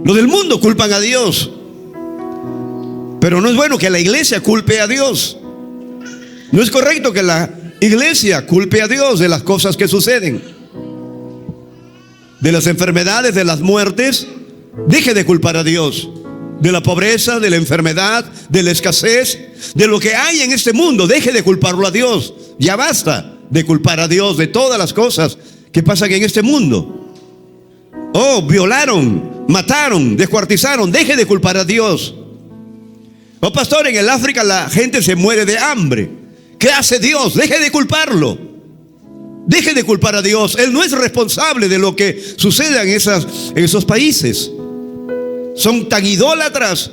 Los del mundo culpan a Dios, pero no es bueno que la iglesia culpe a Dios. No es correcto que la iglesia culpe a Dios de las cosas que suceden, de las enfermedades, de las muertes. Deje de culpar a Dios de la pobreza, de la enfermedad, de la escasez, de lo que hay en este mundo. Deje de culparlo a Dios. Ya basta de culpar a Dios de todas las cosas que pasan en este mundo. Oh, violaron, mataron, descuartizaron. Deje de culpar a Dios. Oh, pastor, en el África la gente se muere de hambre. ¿Qué hace Dios? Deje de culparlo. Deje de culpar a Dios. Él no es responsable de lo que suceda en esos países. Son tan idólatras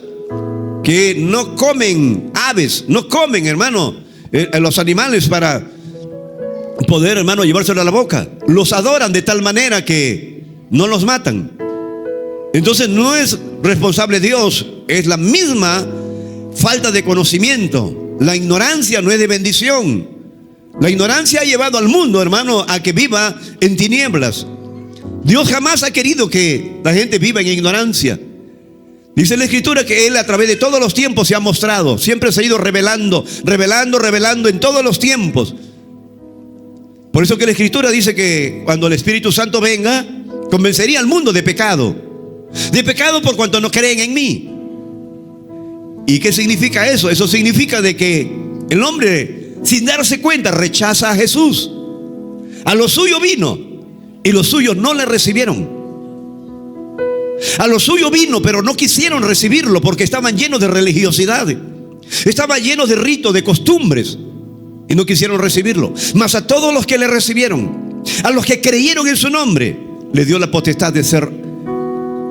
que no comen aves, no comen, hermano, los animales para poder, hermano, llevárselo a la boca. Los adoran de tal manera que no los matan. Entonces no es responsable Dios, es la misma falta de conocimiento. La ignorancia no es de bendición. La ignorancia ha llevado al mundo, hermano, a que viva en tinieblas. Dios jamás ha querido que la gente viva en ignorancia. Dice la Escritura que Él a través de todos los tiempos se ha mostrado. Siempre se ha ido revelando en todos los tiempos. Por eso que la Escritura dice que cuando el Espíritu Santo venga, convencería al mundo de pecado. De pecado por cuanto no creen en mí. ¿Y qué significa eso? Eso significa de que el hombre, sin darse cuenta, rechaza a Jesús. A lo suyo vino y los suyos no le recibieron. A lo suyo vino, pero no quisieron recibirlo porque estaban llenos de religiosidad, estaban llenos de ritos, de costumbres, y no quisieron recibirlo. Mas a todos los que le recibieron, a los que creyeron en su nombre, le dio la potestad de ser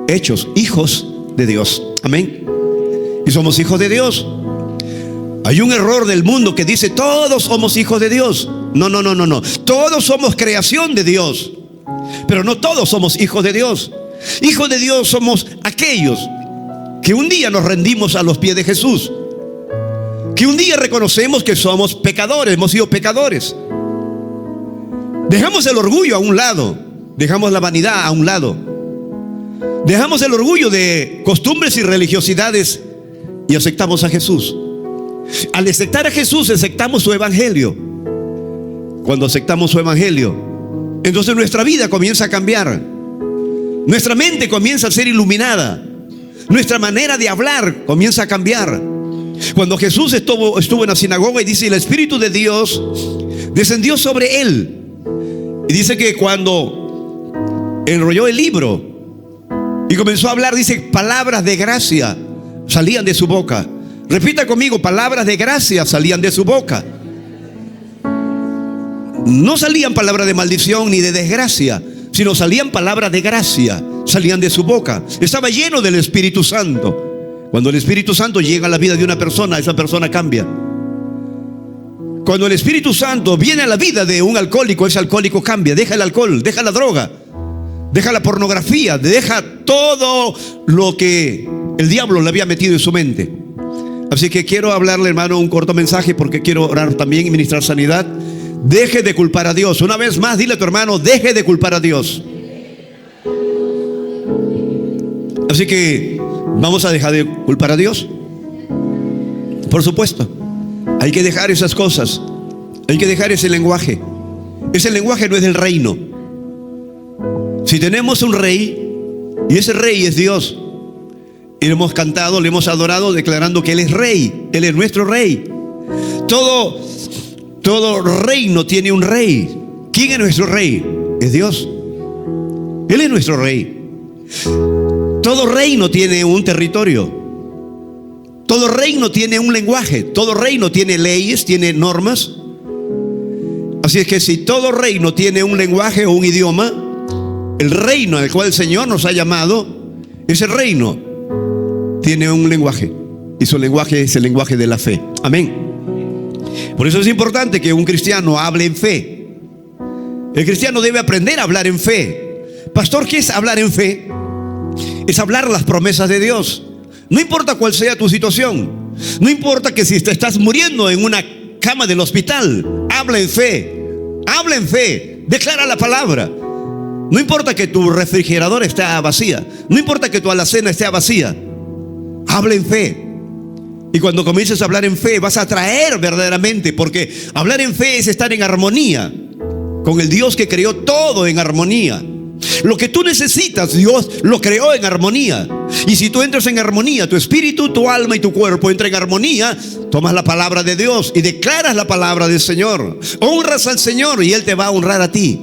hechos hijos de Dios. Amén. Y somos hijos de Dios. Hay un error del mundo que dice todos somos hijos de Dios. No. Todos somos creación de Dios, pero no todos somos hijos de Dios. Hijos de Dios somos aquellos que un día nos rendimos a los pies de Jesús, que un día reconocemos que somos pecadores, hemos sido pecadores. Dejamos el orgullo a un lado, dejamos la vanidad a un lado, dejamos el orgullo de costumbres y religiosidades y aceptamos a Jesús. Al aceptar a Jesús, aceptamos su evangelio. Cuando aceptamos su evangelio, entonces nuestra vida comienza a cambiar. Nuestra mente comienza a ser iluminada. Nuestra manera de hablar comienza a cambiar. Cuando Jesús estuvo en la sinagoga y dice, el Espíritu de Dios descendió sobre él. Y dice que cuando enrolló el libro y comenzó a hablar, dice, palabras de gracia salían de su boca. Repita conmigo, palabras de gracia salían de su boca. No salían palabras de maldición ni de desgracia, sino salían palabras de gracia, salían de su boca. Estaba lleno del Espíritu Santo. Cuando el Espíritu Santo llega a la vida de una persona, esa persona cambia. Cuando el Espíritu Santo viene a la vida de un alcohólico, ese alcohólico cambia. Deja el alcohol, deja la droga, deja la pornografía, deja todo lo que el diablo le había metido en su mente. Así que quiero hablarle, hermano, un corto mensaje porque quiero orar también y ministrar sanidad. Deje de culpar a Dios. Una vez más, dile a tu hermano, deje de culpar a Dios. Así que vamos a dejar de culpar a Dios. Por supuesto, hay que dejar esas cosas. Hay que dejar ese lenguaje. Ese lenguaje no es del reino. Si tenemos un rey, y ese rey es Dios, y le hemos cantado, le hemos adorado, declarando que Él es rey. Él es nuestro rey. Todo reino tiene un rey. ¿Quién es nuestro rey? Es Dios. Él es nuestro rey. Todo reino tiene un territorio. Todo reino tiene un lenguaje. Todo reino tiene leyes, tiene normas. Así es que si todo reino tiene un lenguaje o un idioma, el reino al cual el Señor nos ha llamado, ese reino tiene un lenguaje. Y su lenguaje es el lenguaje de la fe. Amén. Por eso es importante que un cristiano hable en fe. El cristiano debe aprender a hablar en fe. Pastor, ¿qué es hablar en fe? Es hablar las promesas de Dios. No importa cuál sea tu situación. No importa que si te estás muriendo en una cama del hospital, habla en fe. Habla en fe. Declara la palabra. No importa que tu refrigerador esté vacía. No importa que tu alacena esté vacía. Habla en fe. Y cuando comiences a hablar en fe, vas a atraer verdaderamente, porque hablar en fe es estar en armonía con el Dios que creó todo en armonía. Lo que tú necesitas, Dios lo creó en armonía. Y si tú entras en armonía, tu espíritu, tu alma y tu cuerpo entran en armonía, tomas la palabra de Dios y declaras la palabra del Señor. Honras al Señor y Él te va a honrar a ti.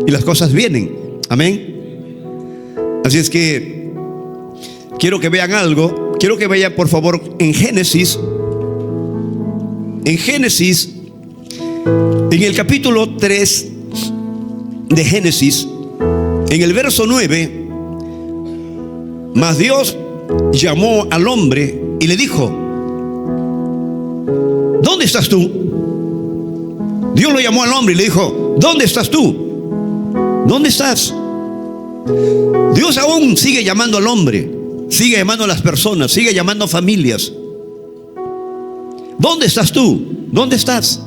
Y las cosas vienen. Amén. Así es que quiero que vean algo. Quiero que vayan por favor en Génesis. En Génesis, en el capítulo 3 de Génesis, en el verso 9, mas Dios llamó al hombre y le dijo: ¿dónde estás tú? Dios lo llamó al hombre y le dijo: ¿dónde estás tú? ¿Dónde estás? Dios aún sigue llamando al hombre, sigue llamando a las personas, sigue llamando a familias. ¿Dónde estás tú? ¿Dónde estás?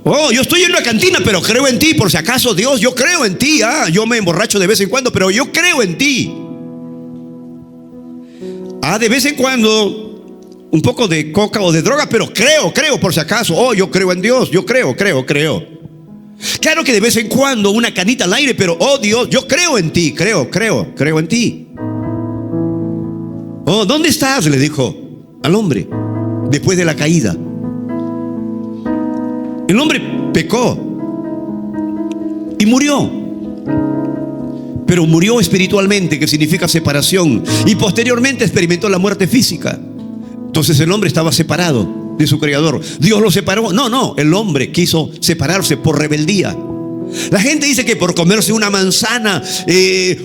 Oh, yo estoy en una cantina, pero creo en ti. Por si acaso, Dios, yo creo en ti. Yo me emborracho de vez en cuando, pero yo creo en ti. De vez en cuando un poco de coca o de droga, pero creo por si acaso. Oh, yo creo en Dios, yo creo. Claro que de vez en cuando una canita al aire, pero oh Dios, yo creo en ti, creo en ti. Oh, ¿dónde estás?, le dijo al hombre después de la caída. El hombre pecó y murió, pero murió espiritualmente, que significa separación, y posteriormente experimentó la muerte física. Entonces el hombre estaba separado de su creador. ¿Dios lo separó? No, el hombre quiso separarse por rebeldía. La gente dice que por comerse una manzana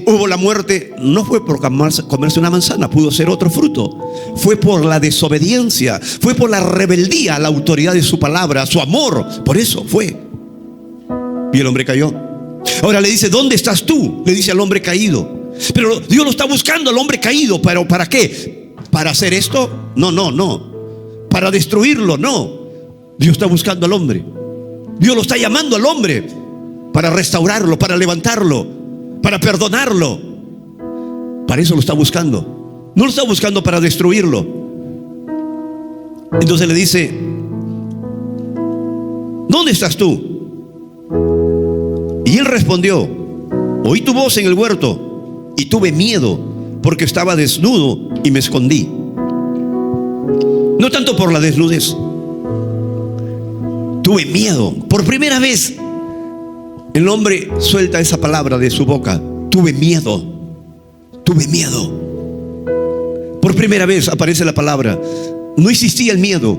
hubo la muerte. No fue por comerse una manzana, pudo ser otro fruto. Fue por la desobediencia, fue por la rebeldía a la autoridad de su palabra, a su amor. Por eso fue. Y el hombre cayó. Ahora le dice: ¿dónde estás tú?, le dice al hombre caído. Pero Dios lo está buscando al hombre caído. ¿Pero para qué? ¿Para hacer esto? No. Para destruirlo, no. Dios está buscando al hombre. Dios lo está llamando al hombre para restaurarlo, para levantarlo, para perdonarlo. Para eso lo está buscando. No lo está buscando para destruirlo. Entonces le dice: ¿dónde estás tú? Y él respondió: oí tu voz en el huerto y tuve miedo, porque estaba desnudo y me escondí. No tanto por la desnudez, tuve miedo. Por primera vez el hombre suelta esa palabra de su boca: tuve miedo. Por primera vez aparece la palabra. No existía el miedo.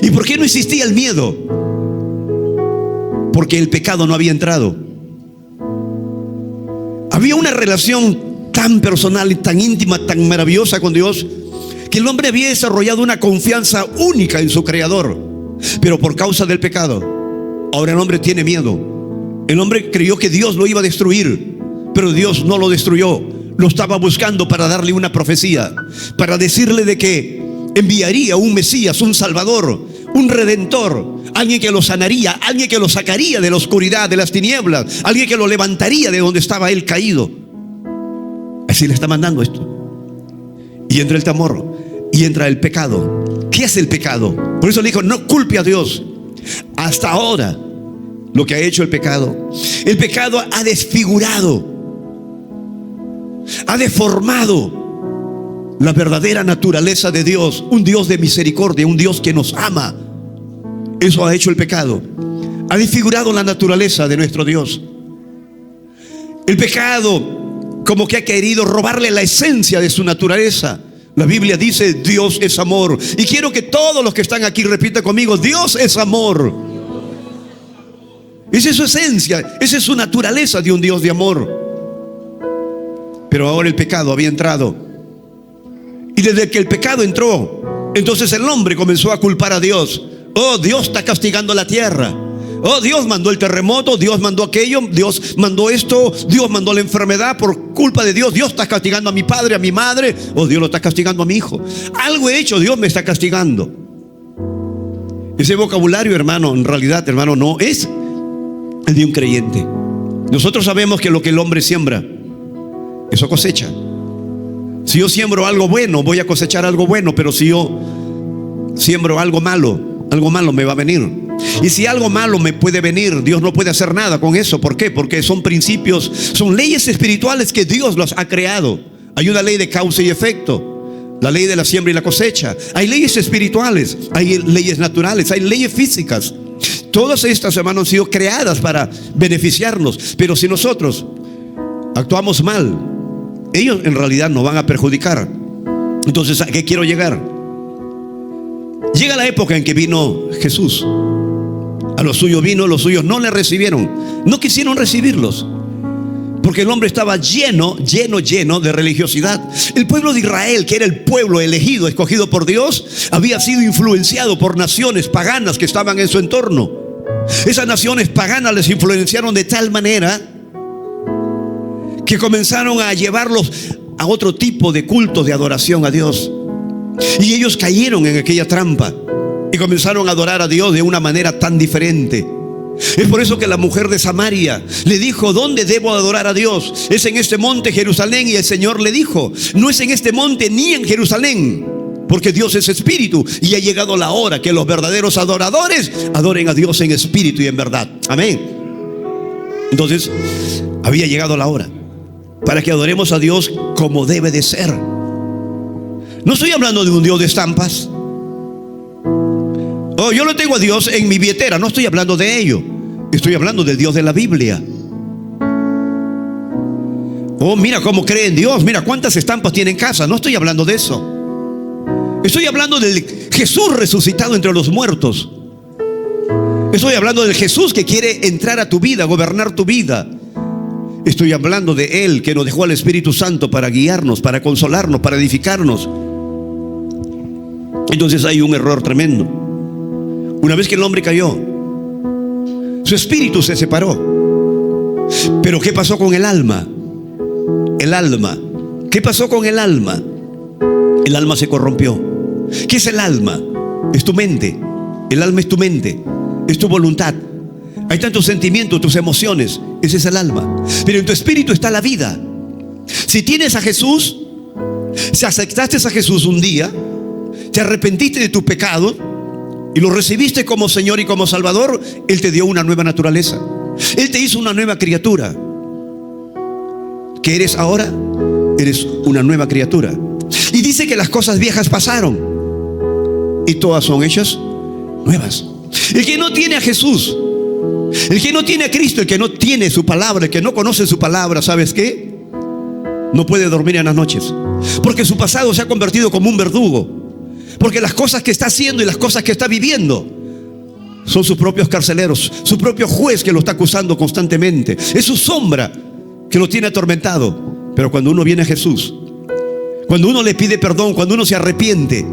¿Y por qué no existía el miedo? Porque el pecado no había entrado. Había una relación tan personal y tan íntima, tan maravillosa con Dios, que el hombre había desarrollado una confianza única en su creador. Pero por causa del pecado, ahora el hombre tiene miedo. El hombre creyó que Dios lo iba a destruir, pero Dios no lo destruyó. Lo estaba buscando para darle una profecía, para decirle de que enviaría un Mesías, un Salvador, un Redentor, alguien que lo sanaría, alguien que lo sacaría de la oscuridad, de las tinieblas, alguien que lo levantaría de donde estaba él caído. Así le está mandando esto. Y entra el temor y entra el pecado. ¿Qué es el pecado? Por eso le dijo: no culpe a Dios. Hasta ahora, lo que ha hecho el pecado ha desfigurado, ha deformado la verdadera naturaleza de Dios. Un Dios de misericordia, un Dios que nos ama. Eso ha hecho el pecado. Ha desfigurado la naturaleza de nuestro Dios. El pecado como que ha querido robarle la esencia de su naturaleza. La Biblia dice: Dios es amor. Y quiero que todos los que están aquí repitan conmigo: Dios es amor. Esa es su esencia, esa es su naturaleza, de un Dios de amor. Pero ahora el pecado había entrado. Y desde que el pecado entró, entonces el hombre comenzó a culpar a Dios. Oh, Dios está castigando la tierra. Oh, Dios mandó el terremoto, Dios mandó aquello, Dios mandó esto, Dios mandó la enfermedad. Por culpa de Dios, Dios está castigando a mi padre, a mi madre. Oh, Dios lo está castigando a mi hijo. Algo he hecho, Dios me está castigando. Ese vocabulario, hermano, en realidad, hermano, no es el de un creyente. Nosotros sabemos que lo que el hombre siembra, eso cosecha. Si yo siembro algo bueno, voy a cosechar algo bueno. Pero si yo siembro algo malo me va a venir. Y si algo malo me puede venir, Dios no puede hacer nada con eso. ¿Por qué? Porque son principios, son leyes espirituales que Dios los ha creado. Hay una ley de causa y efecto, la ley de la siembra y la cosecha. Hay leyes espirituales, hay leyes naturales, hay leyes físicas. Todas estas, hermanos, han sido creadas para beneficiarnos. Pero si nosotros actuamos mal, ellos en realidad nos van a perjudicar. Entonces, ¿a qué quiero llegar? Llega la época en que vino Jesús. A los suyos vino, los suyos no le recibieron. No quisieron recibirlos, porque el hombre estaba lleno de religiosidad. El pueblo de Israel, que era el pueblo elegido, escogido por Dios, había sido influenciado por naciones paganas que estaban en su entorno. Esas naciones paganas les influenciaron de tal manera que comenzaron a llevarlos a otro tipo de cultos de adoración a Dios. Y ellos cayeron en aquella trampa y comenzaron a adorar a Dios de una manera tan diferente. Es por eso que la mujer de Samaria le dijo: ¿dónde debo adorar a Dios? Es en este monte Jerusalén. Y el Señor le dijo: no es en este monte ni en Jerusalén, porque Dios es espíritu, y ha llegado la hora que los verdaderos adoradores adoren a Dios en espíritu y en verdad. Amén. Entonces, había llegado la hora para que adoremos a Dios como debe de ser. No estoy hablando de un Dios de estampas. Oh, yo lo tengo a Dios en mi billetera. No estoy hablando de ello. Estoy hablando del Dios de la Biblia. Oh, mira cómo cree en Dios. Mira cuántas estampas tiene en casa. No estoy hablando de eso. Estoy hablando del Jesús resucitado entre los muertos. Estoy hablando del Jesús que quiere entrar a tu vida, gobernar tu vida. Estoy hablando de Él, que nos dejó al Espíritu Santo para guiarnos, para consolarnos, para edificarnos. Entonces hay un error tremendo. Una vez que el hombre cayó, su espíritu se separó. Pero ¿qué pasó con el alma? El alma. ¿Qué pasó con el alma? El alma se corrompió. ¿Qué es el alma? Es tu mente. El alma es tu mente, es tu voluntad. Hay tantos sentimientos, tus emociones. Ese es el alma. Pero en tu espíritu está la vida. Si tienes a Jesús, si aceptaste a Jesús un día, te arrepentiste de tu pecado y lo recibiste como Señor y como Salvador, Él te dio una nueva naturaleza. Él te hizo una nueva criatura. ¿Qué eres ahora? Eres una nueva criatura. Y dice que las cosas viejas pasaron y todas son hechas nuevas. El que no tiene a Jesús, el que no tiene a Cristo, el que no tiene su palabra, el que no conoce su palabra, ¿sabes qué? No puede dormir en las noches, porque su pasado se ha convertido como un verdugo. Porque las cosas que está haciendo y las cosas que está viviendo son sus propios carceleros, su propio juez que lo está acusando constantemente. Es su sombra que lo tiene atormentado. Pero cuando uno viene a Jesús, cuando uno le pide perdón, cuando uno se arrepiente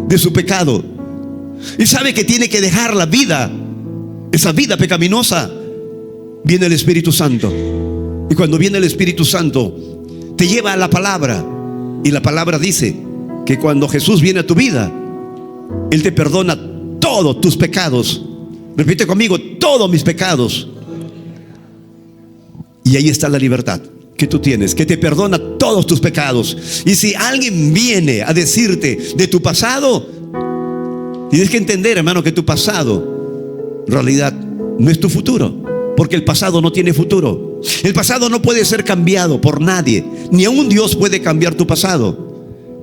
de su pecado y sabe que tiene que dejar la vida, esa vida pecaminosa, viene el Espíritu Santo. Y cuando viene el Espíritu Santo, te lleva a la palabra. Y la palabra dice que cuando Jesús viene a tu vida, Él te perdona todos tus pecados. Repite conmigo: todos mis pecados. Y ahí está la libertad que tú tienes, que te perdona todos tus pecados. Y si alguien viene a decirte de tu pasado, tienes que entender, hermano, que tu pasado en realidad no es tu futuro, porque el pasado no tiene futuro. El pasado no puede ser cambiado por nadie, ni aun Dios puede cambiar tu pasado.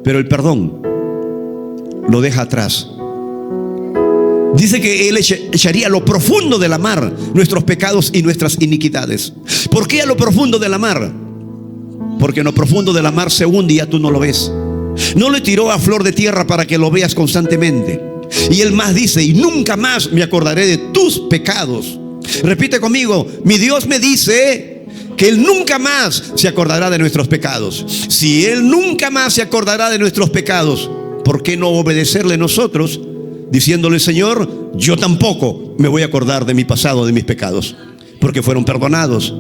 Pero el perdón lo deja atrás. Dice que Él echaría a lo profundo de la mar nuestros pecados y nuestras iniquidades. ¿Por qué a lo profundo de la mar? Porque en lo profundo de la mar se hunde y ya tú no lo ves. No le tiró a flor de tierra para que lo veas constantemente. Y Él más dice: y nunca más me acordaré de tus pecados. Repite conmigo: mi Dios me dice que Él nunca más se acordará de nuestros pecados. Si Él nunca más se acordará de nuestros pecados, ¿por qué no obedecerle nosotros diciéndole: Señor, yo tampoco me voy a acordar de mi pasado, de mis pecados, porque fueron perdonados?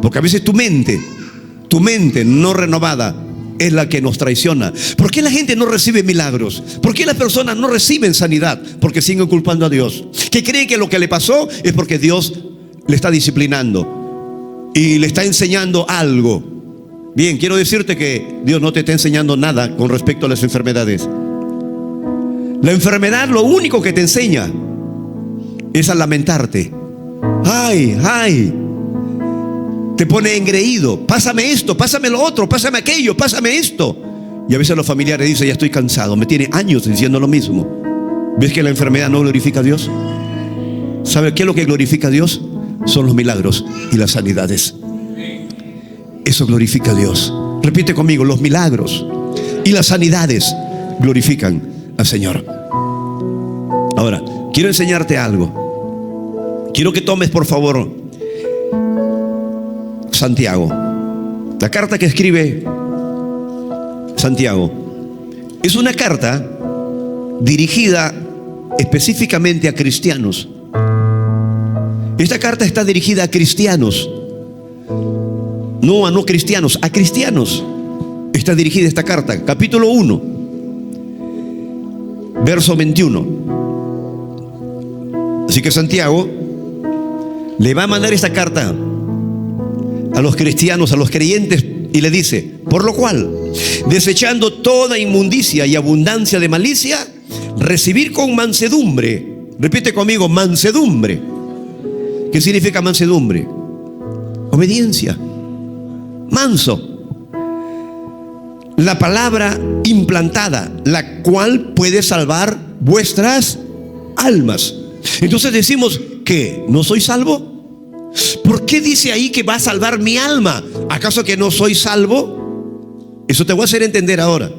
Porque a veces tu mente no renovada es la que nos traiciona. ¿Por qué la gente no recibe milagros? ¿Por qué las personas no reciben sanidad? Porque siguen culpando a Dios, que creen que lo que le pasó es porque Dios le está disciplinando y le está enseñando algo. Bien, quiero decirte que Dios no te está enseñando nada con respecto a las enfermedades. La enfermedad lo único que te enseña es a lamentarte. Ay, ay. Te pone engreído. Pásame esto, pásame lo otro, pásame aquello, pásame esto. Y a veces los familiares dicen, ya estoy cansado. Me tiene años diciendo lo mismo. ¿Ves que la enfermedad no glorifica a Dios? ¿Sabe qué es lo que glorifica a Dios? Son los milagros y las sanidades. Eso glorifica a Dios. Repite conmigo, los milagros y las sanidades glorifican al Señor. Ahora, quiero enseñarte algo. Quiero que tomes, por favor, Santiago. La carta que escribe Santiago es una carta dirigida específicamente a cristianos. Esta carta está dirigida a cristianos, no a no cristianos, a cristianos. Está dirigida esta carta, capítulo 1, verso 21. Así que Santiago le va a mandar esta carta a los cristianos, a los creyentes, y le dice: por lo cual, desechando toda inmundicia y abundancia de malicia, recibir con mansedumbre. Repite conmigo, mansedumbre. ¿Qué significa mansedumbre? Obediencia. Manso. La palabra implantada, la cual puede salvar vuestras almas. Entonces decimos, ¿qué? ¿No soy salvo? ¿Por qué dice ahí que va a salvar mi alma? ¿Acaso que no soy salvo? Eso te voy a hacer entender ahora.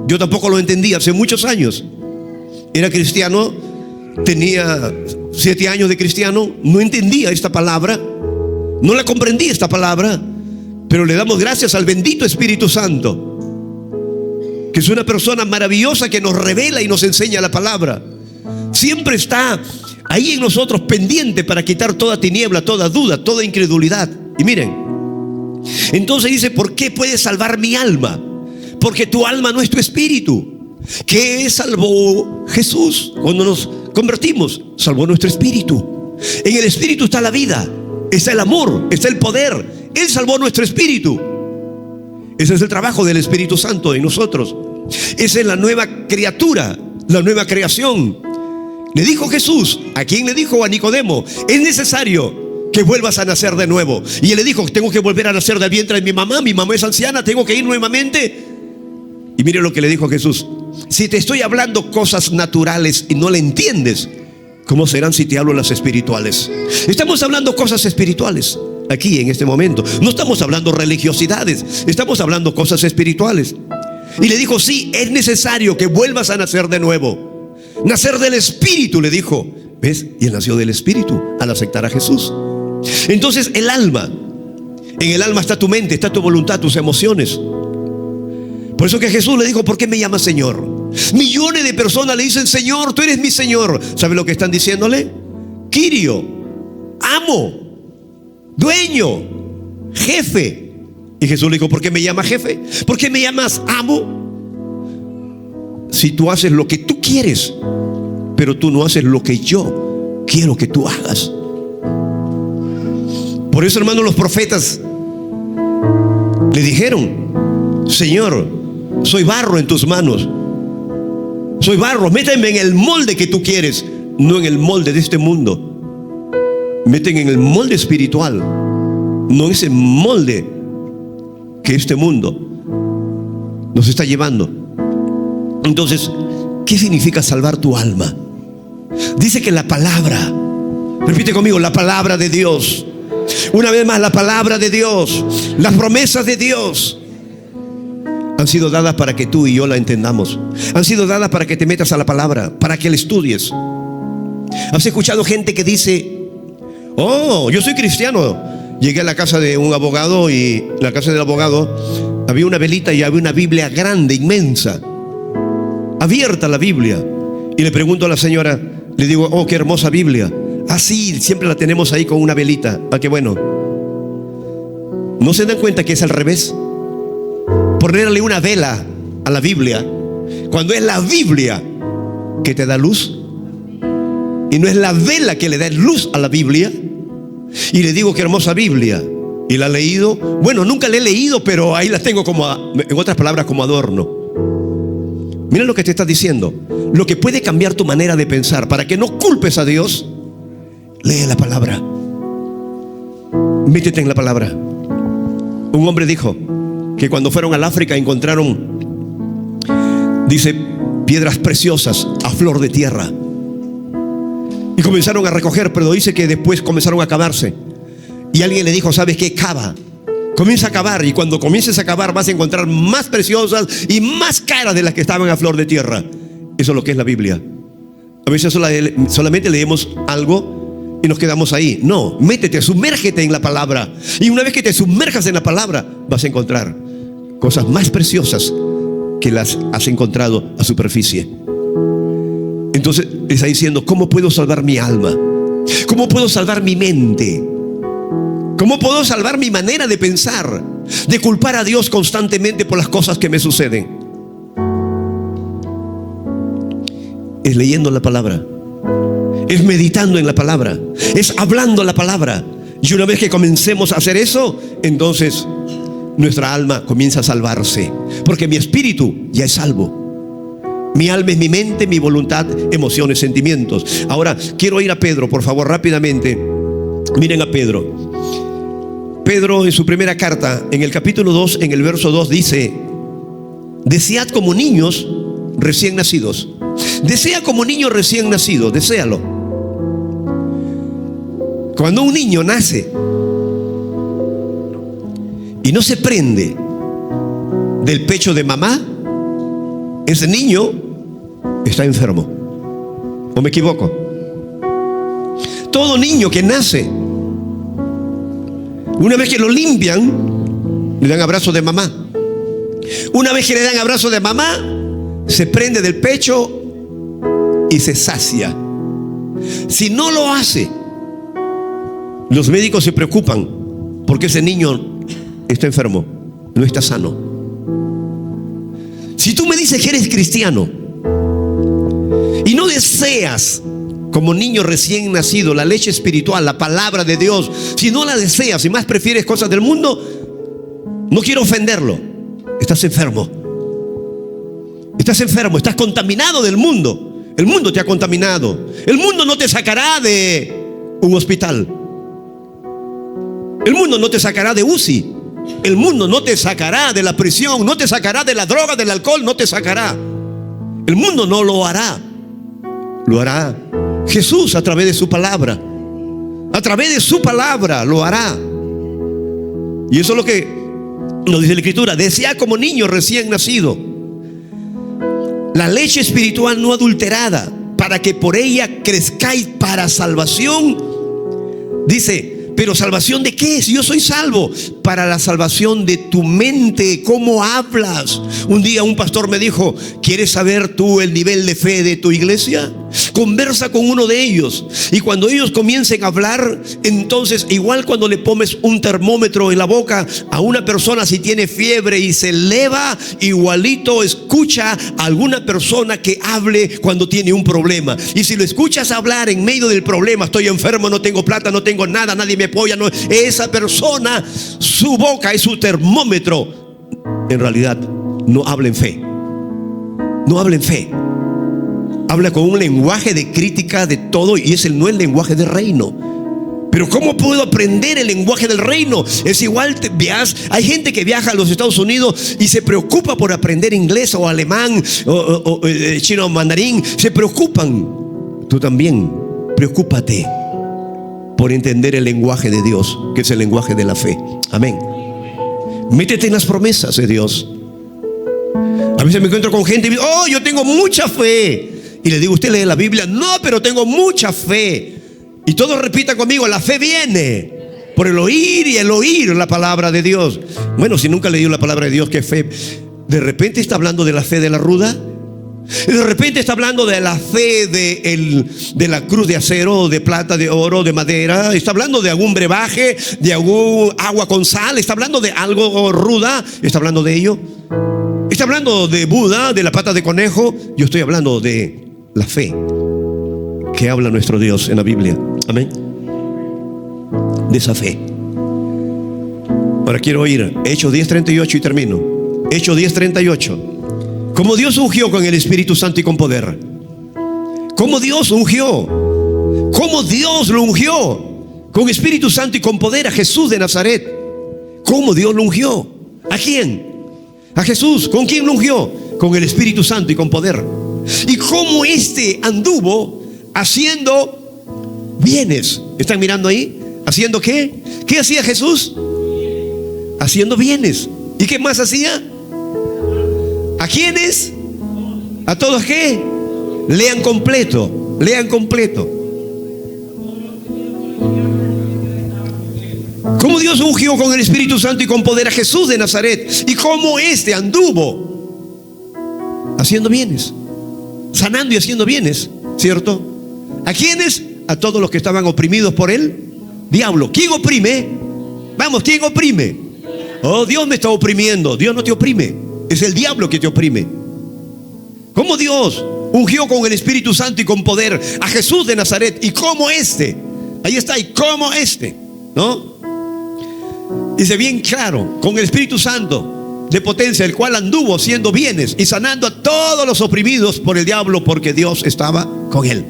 Yo tampoco lo entendí hace muchos años. Era cristiano, tenía 7 años de cristiano, no entendía esta palabra, no la comprendí esta palabra, pero le damos gracias al bendito Espíritu Santo, que es una persona maravillosa que nos revela y nos enseña la palabra. Siempre está ahí en nosotros, pendiente para quitar toda tiniebla, toda duda, toda incredulidad. Y miren, entonces dice, ¿por qué puede salvar mi alma? Porque tu alma no es tu espíritu. ¿Qué salvó Jesús cuando nos convertimos? Salvó nuestro espíritu. En el espíritu está la vida, está el amor, está el poder. Él salvó nuestro espíritu. Ese es el trabajo del Espíritu Santo en nosotros. Esa es la nueva criatura, la nueva creación. Le dijo Jesús, ¿a quién le dijo? A Nicodemo: es necesario que vuelvas a nacer de nuevo. Y él le dijo, tengo que volver a nacer del vientre de mi mamá es anciana, tengo que ir nuevamente. Y mire lo que le dijo Jesús: si te estoy hablando cosas naturales y no le entiendes, ¿cómo serán si te hablo las espirituales? Estamos hablando cosas espirituales aquí en este momento. No estamos hablando religiosidades, estamos hablando cosas espirituales. Y le dijo, sí, es necesario que vuelvas a nacer de nuevo. Nacer del Espíritu, le dijo. ¿Ves? Y él nació del Espíritu al aceptar a Jesús. Entonces el alma, en el alma está tu mente, está tu voluntad, tus emociones. Por eso que Jesús le dijo, ¿por qué me llamas Señor? Millones de personas le dicen, Señor, tú eres mi Señor. ¿Sabe lo que están diciéndole? Quirio, amo, dueño, jefe. Y Jesús le dijo, ¿por qué me llamas jefe? ¿Por qué me llamas amo? Si tú haces lo que tú quieres, pero tú no haces lo que yo quiero que tú hagas. Por eso, hermanos, los profetas le dijeron, Señor, soy barro en tus manos. Soy barro, méteme en el molde que tú quieres, no en el molde de este mundo. Méteme en el molde espiritual, no en ese molde que este mundo nos está llevando. Entonces, ¿qué significa salvar tu alma? Dice que la palabra, repite conmigo, la palabra de Dios. Una vez más, la palabra de Dios, las promesas de Dios han sido dadas para que tú y yo la entendamos. Han sido dadas para que te metas a la palabra, para que la estudies. ¿Has escuchado gente que dice, oh, yo soy cristiano? Llegué a la casa de un abogado y en la casa del abogado había una velita y había una Biblia grande, inmensa, abierta la Biblia. Y le pregunto a la señora, le digo, oh, qué hermosa Biblia. Ah, sí, siempre la tenemos ahí con una velita. Ah, qué bueno. ¿No se dan cuenta que es al revés? Ponerle una vela a la Biblia, cuando es la Biblia que te da luz, y no es la vela que le da luz a la Biblia. Y le digo, qué hermosa Biblia. ¿Y la ha leído? Bueno, nunca la he leído, pero ahí la tengo en otras palabras, como adorno. Mira lo que te está diciendo. Lo que puede cambiar tu manera de pensar para que no culpes a Dios. Lee la palabra. Métete en la palabra. Un hombre dijo que cuando fueron al África encontraron, dice, piedras preciosas a flor de tierra. Y comenzaron a recoger, pero dice que después comenzaron a acabarse. Y alguien le dijo, ¿sabes qué? Cava. Comienza a cavar, y cuando comiences a cavar vas a encontrar más preciosas y más caras de las que estaban a flor de tierra. Eso es lo que es la Biblia. A veces solamente leemos algo y nos quedamos ahí. No, métete, sumérgete en la palabra. Y una vez que te sumerjas en la palabra, vas a encontrar cosas más preciosas que las has encontrado a superficie. Entonces está diciendo, ¿cómo puedo salvar mi alma? ¿Cómo puedo salvar mi mente? ¿Cómo puedo salvar mi manera de pensar? De culpar a Dios constantemente por las cosas que me suceden. Es leyendo la palabra, es meditando en la palabra, es hablando la palabra. Y una vez que comencemos a hacer eso, entonces nuestra alma comienza a salvarse, porque mi espíritu ya es salvo. Mi alma es mi mente, mi voluntad, emociones, sentimientos. Ahora quiero ir a Pedro, por favor, rápidamente. Miren a Pedro. Pedro en su primera carta, en el capítulo 2, en el verso 2 dice: desead como niños recién nacidos. Desea como niño recién nacido, deséalo. Cuando un niño nace y no se prende del pecho de mamá, ese niño está enfermo. ¿O me equivoco? Todo niño que nace, una vez que lo limpian, le dan abrazo de mamá. Una vez que le dan abrazo de mamá, se prende del pecho y se sacia. Si no lo hace, los médicos se preocupan porque ese niño está enfermo, no está sano. Si tú me dices que eres cristiano y no deseas como niño recién nacido la leche espiritual, la palabra de Dios, si no la deseas y más prefieres cosas del mundo, no quiero ofenderlo, estás enfermo. Estás enfermo, estás contaminado del mundo. El mundo te ha contaminado. El mundo no te sacará de un hospital. El mundo no te sacará de UCI. El mundo no te sacará de la prisión, no te sacará de la droga, del alcohol, no te sacará. El mundo no lo hará. Lo hará Jesús a través de su palabra. A través de su palabra lo hará. Y eso es lo que nos dice la Escritura: desea como niño recién nacido la leche espiritual no adulterada, para que por ella crezcáis para salvación. Dice, pero ¿salvación de qué? Si yo soy salvo, para la salvación de tu mente. ¿Cómo hablas? Un día un pastor me dijo: ¿quieres saber tú el nivel de fe de tu iglesia? Conversa con uno de ellos, y cuando ellos comiencen a hablar, entonces igual cuando le pones un termómetro en la boca a una persona, si tiene fiebre y se eleva, igualito escucha a alguna persona que hable cuando tiene un problema. Y si lo escuchas hablar en medio del problema: estoy enfermo, no tengo plata, no tengo nada, nadie me apoya, no, esa persona, su boca es su termómetro. En realidad no habla en fe. No habla en fe. Habla con un lenguaje de crítica de todo, y ese no es el lenguaje del reino. Pero ¿cómo puedo aprender el lenguaje del reino? Es igual, hay gente que viaja a los Estados Unidos y se preocupa por aprender inglés o alemán o chino o mandarín. Se preocupan. Tú también preocúpate por entender el lenguaje de Dios, que es el lenguaje de la fe. Amén. Métete en las promesas de Dios. A veces me encuentro con gente y me dice: oh, yo tengo mucha fe. Y le digo: ¿usted lee la Biblia? No, pero tengo mucha fe. Y todos repitan conmigo: la fe viene por el oír, y el oír la palabra de Dios. Bueno, si nunca leído la palabra de Dios, ¿qué fe? De repente está hablando de la fe de la ruda. De repente está hablando de la fe de la cruz de acero, de plata, de oro, de madera. Está hablando de algún brebaje, de algún agua con sal. Está hablando de algo ruda. Está hablando de ello. Está hablando de Buda, de la pata de conejo. Yo estoy hablando de la fe que habla nuestro Dios en la Biblia. Amén. de esa fe. Ahora quiero oír Hechos 10:38 y termino. Hechos 10:38. Como Dios ungió con el Espíritu Santo y con poder. Como Dios ungió. Como Dios lo ungió con Espíritu Santo y con poder a Jesús de Nazaret. ¿Cómo Dios lo ungió? ¿A quién? A Jesús. ¿Con quién lo ungió? Con el Espíritu Santo y con poder. Y cómo anduvo haciendo bienes. ¿Están mirando ahí? ¿Haciendo qué? ¿Qué hacía Jesús? Haciendo bienes. ¿Y qué más hacía? ¿A quiénes? ¿A todos qué? Lean completo. Lean completo. Cómo Dios ungió con el Espíritu Santo y con poder a Jesús de Nazaret. Y cómo anduvo haciendo bienes, sanando y haciendo bienes, ¿cierto? ¿A quiénes? A todos los que estaban oprimidos por el diablo. ¿Quién oprime? Vamos, ¿quién oprime? Oh, Dios me está oprimiendo. Dios no te oprime, es el diablo que te oprime. ¿Cómo Dios ungió con el Espíritu Santo y con poder a Jesús de Nazaret? Y cómo ahí está, y cómo ¿no? Dice bien claro, con el Espíritu Santo de potencia, el cual anduvo haciendo bienes y sanando a todos los oprimidos por el diablo, porque Dios estaba con él.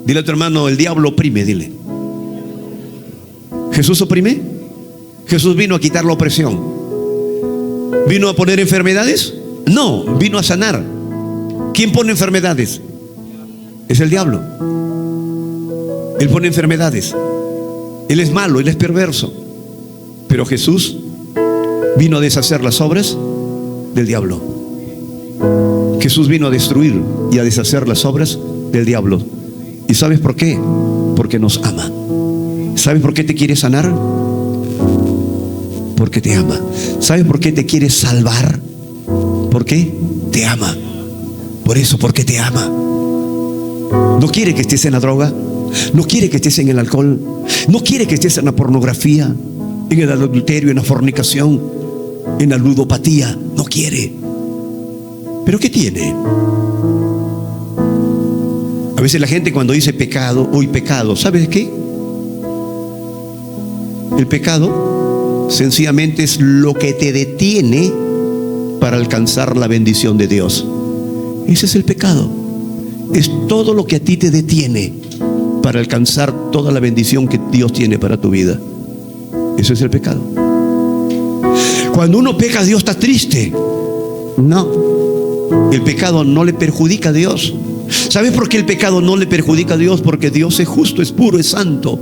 Dile a tu hermano, el diablo oprime, dile. ¿Jesús oprime? Jesús vino a quitar la opresión. ¿Vino a poner enfermedades? No, vino a sanar. ¿Quién pone enfermedades? Es el diablo. Él pone enfermedades. Él es malo, él es perverso. Pero Jesús vino a deshacer las obras del diablo. Jesús vino a destruir y a deshacer las obras del diablo. ¿Y sabes por qué? Porque nos ama. ¿Sabes por qué te quiere sanar? Porque te ama. ¿Sabes por qué te quiere salvar? ¿Por qué? Te ama. Por eso, porque te ama. No quiere que estés en la droga. No quiere que estés en el alcohol. No quiere que estés en la pornografía, en el adulterio, en la fornicación, en la ludopatía. No quiere. ¿Pero qué tiene? A veces la gente cuando dice pecado, hoy pecado, ¿sabes qué? El pecado sencillamente es lo que te detiene para alcanzar la bendición de Dios. Ese es el pecado. Es todo lo que a ti te detiene para alcanzar toda la bendición que Dios tiene para tu vida. Eso es el pecado. Cuando uno peca, Dios está triste. No, el pecado no le perjudica a Dios. ¿Sabes por qué el pecado no le perjudica a Dios? Porque Dios es justo, es puro, es santo.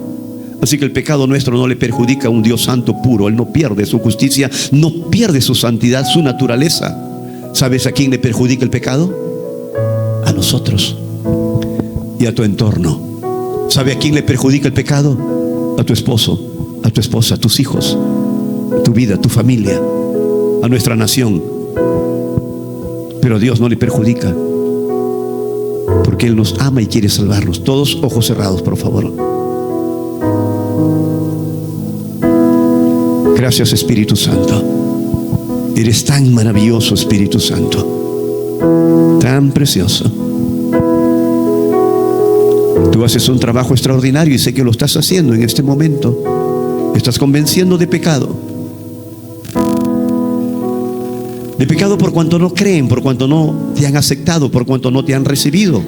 Así que el pecado nuestro no le perjudica a un Dios santo puro. Él no pierde su justicia, no pierde su santidad, su naturaleza. ¿Sabes a quién le perjudica el pecado? A nosotros y a tu entorno. ¿Sabe a quién le perjudica el pecado? A tu esposo, a tu esposa, a tus hijos, a tu vida, a tu familia, a nuestra nación. Pero a Dios no le perjudica, porque Él nos ama y quiere salvarnos. Todos ojos cerrados, por favor. Gracias, Espíritu Santo. Eres tan maravilloso, Espíritu Santo, tan precioso. Tú haces un trabajo extraordinario y sé que lo estás haciendo en este momento. Estás convenciendo de pecado. De pecado por cuanto no creen, por cuanto no te han aceptado, por cuanto no te han recibido,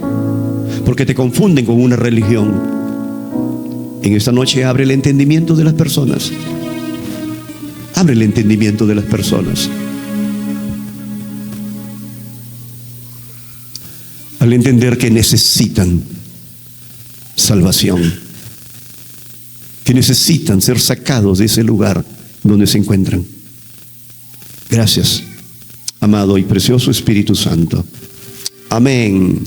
porque te confunden con una religión. En esta noche abre el entendimiento de las personas. Abre el entendimiento de las personas. Al entender que necesitan salvación, que necesitan ser sacados de ese lugar donde se encuentran. Gracias, amado y precioso Espíritu Santo. Amén.